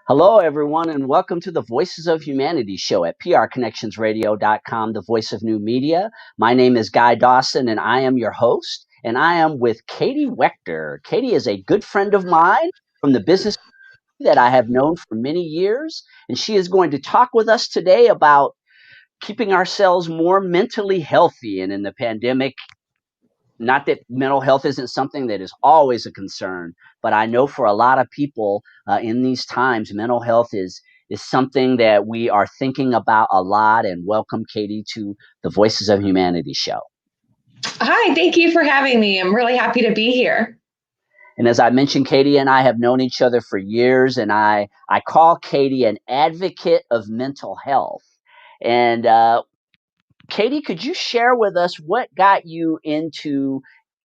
Hello, everyone, and welcome to the Voices of Humanity show at prconnectionsradio.com, the voice of new media. My name is Guy Dawson, and I am your host, and I am with Katie Waechter. Katie is a good friend of mine from the business that I have known for many years, and she is going to talk with us today about keeping ourselves more mentally healthy. And in the pandemic, not that mental health isn't something that is always a concern, but I know for a lot of people in these times, mental health is something that we are thinking about a lot. And welcome, Katie, to the Voices of Humanity show. Hi, thank you for having me. I'm really happy to be here. And as I mentioned, Katie and I have known each other for years, and I call Katie an advocate of mental health. And Katie, could you share with us what got you into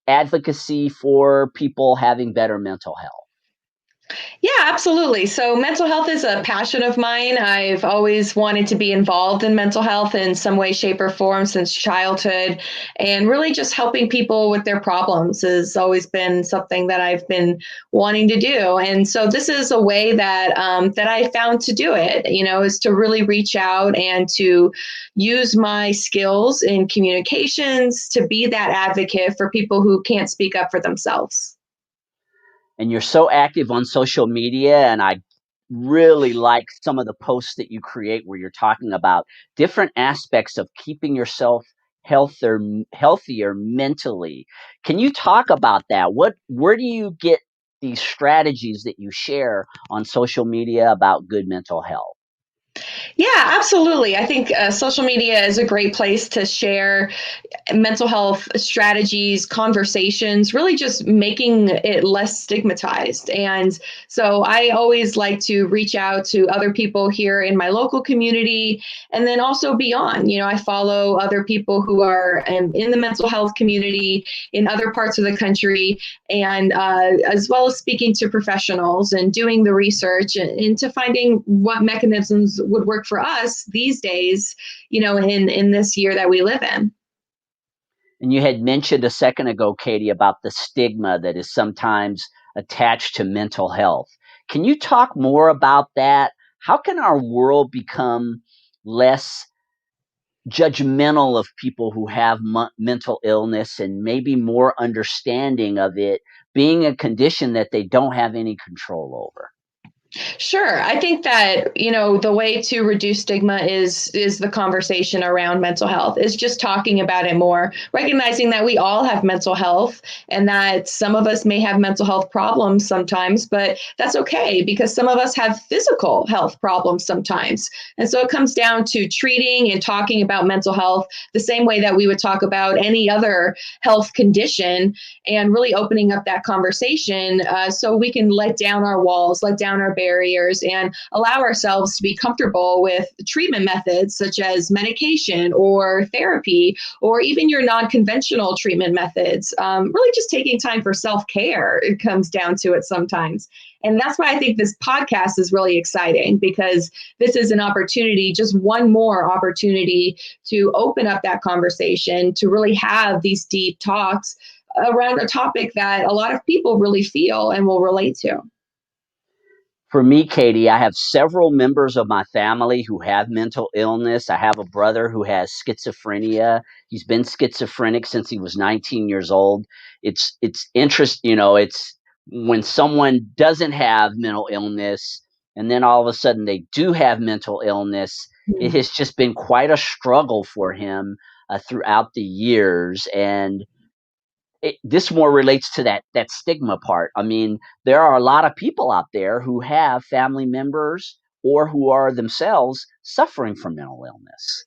advocacy for people having better mental health? Yeah, absolutely. So, mental health is a passion of mine. I've always wanted to be involved in mental health in some way, shape, or form since childhood. And really, just helping people with their problems has always been something that I've been wanting to do. And so, this is a way that I found to do it. Is to really reach out and to use my skills in communications to be that advocate for people who can't speak up for themselves. And you're so active on social media, and I really like some of the posts that you create where you're talking about different aspects of keeping yourself healthier mentally. Can you talk about that? Where do you get these strategies that you share on social media about good mental health? Yeah, absolutely. I think social media is a great place to share mental health strategies, conversations, really just making it less stigmatized. And so I always like to reach out to other people here in my local community and then also beyond. I follow other people who are in the mental health community in other parts of the country, and as well as speaking to professionals and doing the research into finding what mechanisms would work for us these days, in this year that we live in. And you had mentioned a second ago, Katie, about the stigma that is sometimes attached to mental health. Can you talk more about that? How can our world become less judgmental of people who have mental illness and maybe more understanding of it being a condition that they don't have any control over? Sure. I think that, the way to reduce stigma is the conversation around mental health, is just talking about it more, recognizing that we all have mental health and that some of us may have mental health problems sometimes, but that's okay because some of us have physical health problems sometimes. And so it comes down to treating and talking about mental health the same way that we would talk about any other health condition, and really opening up that conversation so we can let down our walls, let down our barriers, and allow ourselves to be comfortable with treatment methods such as medication or therapy, or even your non-conventional treatment methods. Really just taking time for self-care, it comes down to it sometimes. And that's why I think this podcast is really exciting, because this is an opportunity, just one more opportunity to open up that conversation, to really have these deep talks around a topic that a lot of people really feel and will relate to. For me, Katie, I have several members of my family who have mental illness. I have a brother who has schizophrenia. He's been schizophrenic since he was 19 years old. It's interesting, it's when someone doesn't have mental illness and then all of a sudden they do have mental illness, it has just been quite a struggle for him throughout the years. And this more relates to that stigma part. I mean, there are a lot of people out there who have family members or who are themselves suffering from mental illness.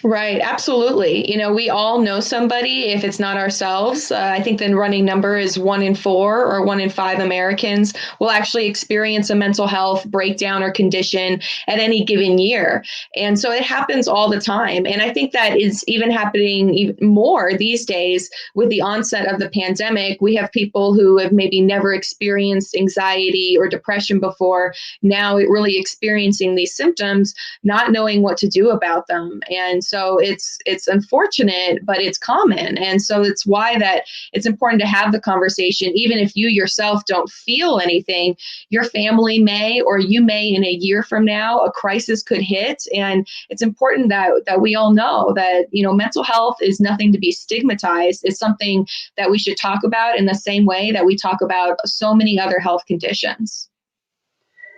Right, absolutely. We all know somebody, if it's not ourselves. I think the running number is 1 in 4 or 1 in 5 Americans will actually experience a mental health breakdown or condition at any given year. And so it happens all the time. And I think that is even happening even more these days with the onset of the pandemic. We have people who have maybe never experienced anxiety or depression before, now really experiencing these symptoms not knowing what to do about them. And so it's unfortunate, but it's common. And so it's why that it's important to have the conversation. Even if you yourself don't feel anything, your family may, or you may in a year from now, a crisis could hit. And it's important that we all know that, mental health is nothing to be stigmatized. It's something that we should talk about in the same way that we talk about so many other health conditions.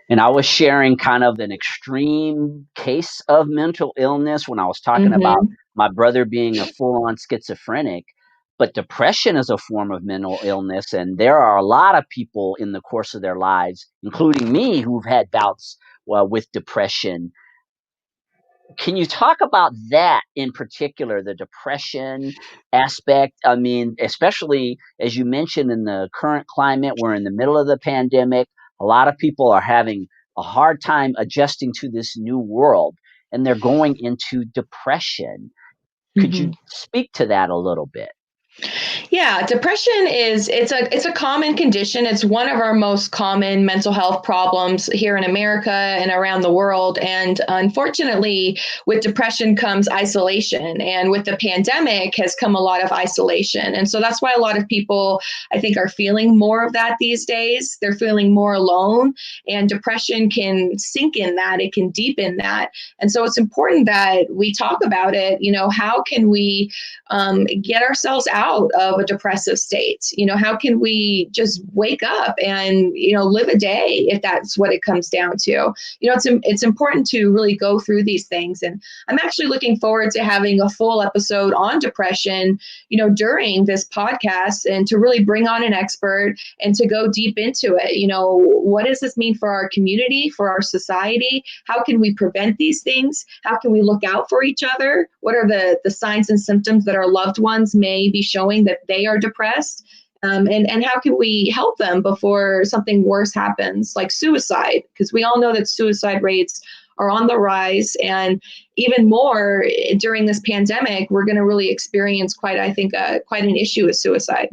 And I was sharing kind of an extreme case of mental illness when I was talking about Mm-hmm. my brother being a full-on schizophrenic. But depression is a form of mental illness. And there are a lot of people in the course of their lives, including me, who've had bouts with depression. Can you talk about that in particular, the depression aspect? I mean, especially as you mentioned in the current climate, we're in the middle of the pandemic. A lot of people are having a hard time adjusting to this new world and they're going into depression. Could Mm-hmm. you speak to that a little bit? Yeah, depression it's a common condition. It's one of our most common mental health problems here in America and around the world. And unfortunately, with depression comes isolation. And with the pandemic has come a lot of isolation. And so that's why a lot of people, I think, are feeling more of that these days. They're feeling more alone, and depression can sink in that, it can deepen that. And so it's important that we talk about it. How can we get ourselves out of a depressive state? How can we just wake up and, live a day if that's what it comes down to? It's important to really go through these things. And I'm actually looking forward to having a full episode on depression, during this podcast, and to really bring on an expert and to go deep into it. What does this mean for our community, for our society? How can we prevent these things? How can we look out for each other? What are the signs and symptoms that our loved ones may be showing that they are depressed? And how can we help them before something worse happens, like suicide? Because we all know that suicide rates are on the rise. And even more during this pandemic, we're going to really experience quite an issue with suicide.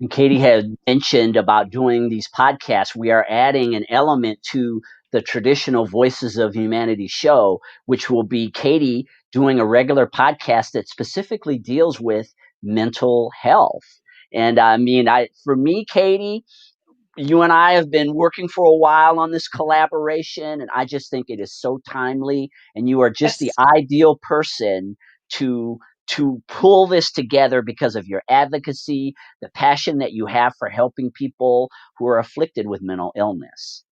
And Katie had mentioned about doing these podcasts. We are adding an element to the traditional Voices of Humanity show, which will be Katie doing a regular podcast that specifically deals with mental health. And I mean, for me, Katie, you and I have been working for a while on this collaboration, and I just think it is so timely. And you are just the Yes. ideal person to pull this together because of your advocacy, the passion that you have for helping people who are afflicted with mental illness.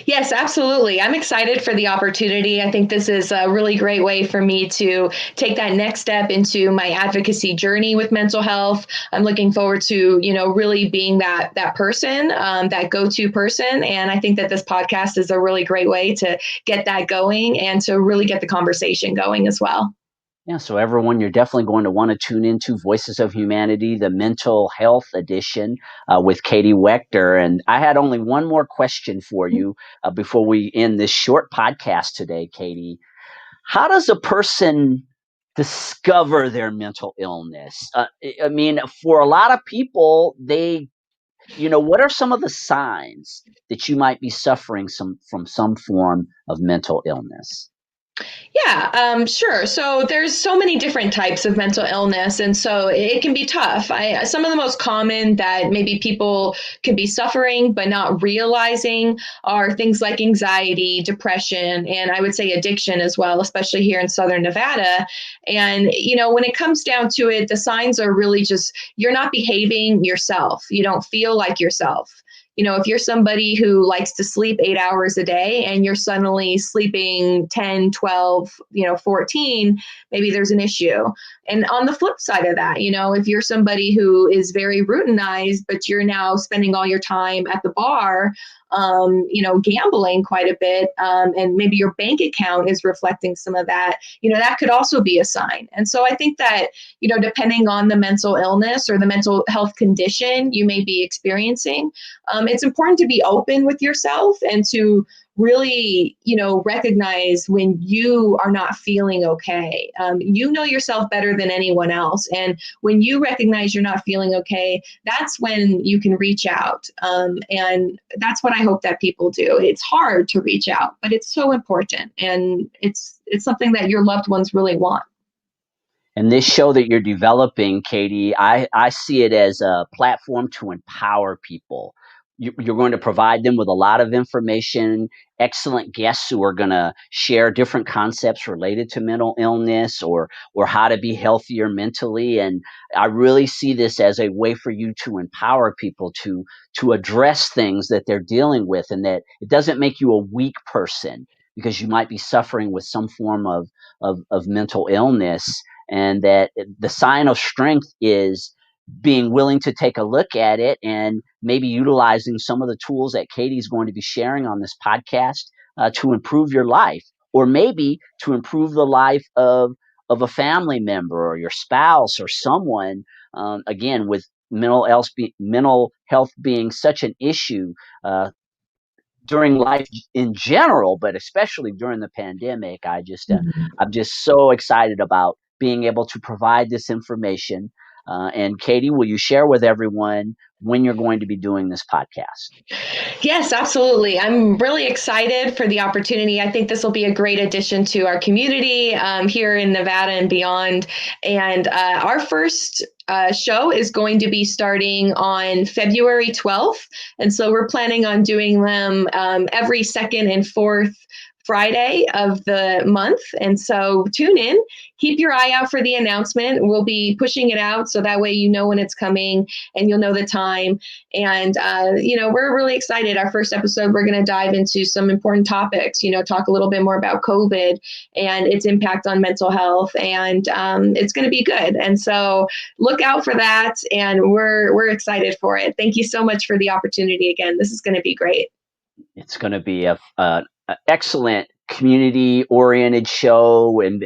Yes, absolutely. I'm excited for the opportunity. I think this is a really great way for me to take that next step into my advocacy journey with mental health. I'm looking forward to, really being that person, that go-to person. And I think that this podcast is a really great way to get that going and to really get the conversation going as well. Yeah, so everyone, you're definitely going to want to tune into Voices of Humanity, the mental health edition with Katie Waechter. And I had only one more question for you before we end this short podcast today, Katie. How does a person discover their mental illness? I mean, for a lot of people, what are some of the signs that you might be suffering from some form of mental illness? Yeah, sure. So there's so many different types of mental illness, and so it can be tough. Some of the most common that maybe people could be suffering but not realizing are things like anxiety, depression, and I would say addiction as well, especially here in Southern Nevada. And, when it comes down to it, the signs are really just you're not behaving yourself. You don't feel like yourself. If you're somebody who likes to sleep 8 hours a day and you're suddenly sleeping 10, 12, 14, maybe there's an issue. And on the flip side of that, if you're somebody who is very routinized, but you're now spending all your time at the bar, gambling quite a bit, and maybe your bank account is reflecting some of that, that could also be a sign. And so I think that, depending on the mental illness or the mental health condition you may be experiencing, it's important to be open with yourself and to really, recognize when you are not feeling okay. You know yourself better than anyone else. And when you recognize you're not feeling okay, that's when you can reach out. And that's what I hope that people do. It's hard to reach out, but it's so important. And it's something that your loved ones really want. And this show that you're developing, Katie, I see it as a platform to empower people. You're going to provide them with a lot of information, excellent guests who are going to share different concepts related to mental illness or how to be healthier mentally. And I really see this as a way for you to empower people to address things that they're dealing with, and that it doesn't make you a weak person because you might be suffering with some form of mental illness, and that the sign of strength is being willing to take a look at it and maybe utilizing some of the tools that Katie's going to be sharing on this podcast to improve your life, or maybe to improve the life of a family member or your spouse or someone. Again, with mental health being such an issue during life in general, but especially during the pandemic, I'm just so excited about being able to provide this information. And Katie, will you share with everyone when you're going to be doing this podcast? Yes, absolutely. I'm really excited for the opportunity. I think this will be a great addition to our community here in Nevada and beyond. And our first show is going to be starting on February 12th. And so we're planning on doing them every second and fourth Friday of the month. And so tune in, keep your eye out for the announcement. We'll be pushing it out so that way you know when it's coming and you'll know the time. And, we're really excited. Our first episode, we're going to dive into some important topics, talk a little bit more about COVID and its impact on mental health. And it's going to be good. And so look out for that. And we're excited for it. Thank you so much for the opportunity again. This is going to be great. It's going to be a excellent community-oriented show, and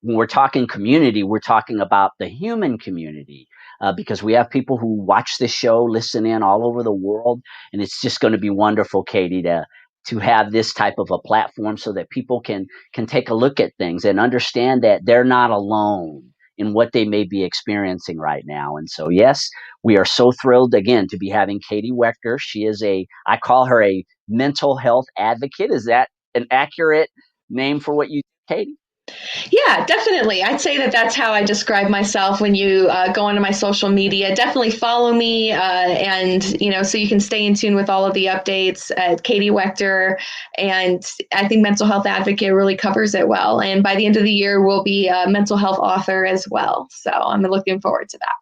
when we're talking community, we're talking about the human community, because we have people who watch this show, listen in all over the world, and it's just going to be wonderful, Katie, to have this type of a platform so that people can take a look at things and understand that they're not alone in what they may be experiencing right now. And so, yes, we are so thrilled again to be having Katie Waechter. She is I call her a mental health advocate. Is that an accurate name for what you do, Katie? Yeah, definitely. I'd say that that's how I describe myself when you go onto my social media. Definitely follow me, and so you can stay in tune with all of the updates at Katie Waechter. And I think mental health advocate really covers it well. And by the end of the year, we'll be a mental health author as well. So I'm looking forward to that.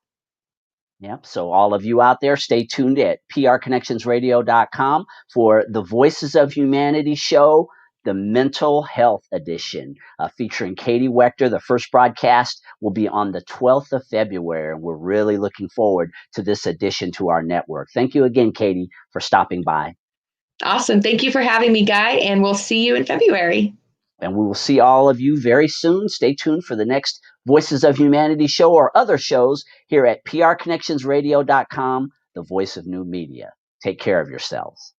Yep. So all of you out there, stay tuned at prconnectionsradio.com for the Voices of Humanity show, the Mental Health Edition, featuring Katie Waechter. The first broadcast will be on the 12th of February, and we're really looking forward to this addition to our network. Thank you again, Katie, for stopping by. Awesome. Thank you for having me, Guy, and we'll see you in February. And we will see all of you very soon. Stay tuned for the next Voices of Humanity show or other shows here at prconnectionsradio.com, the voice of new media. Take care of yourselves.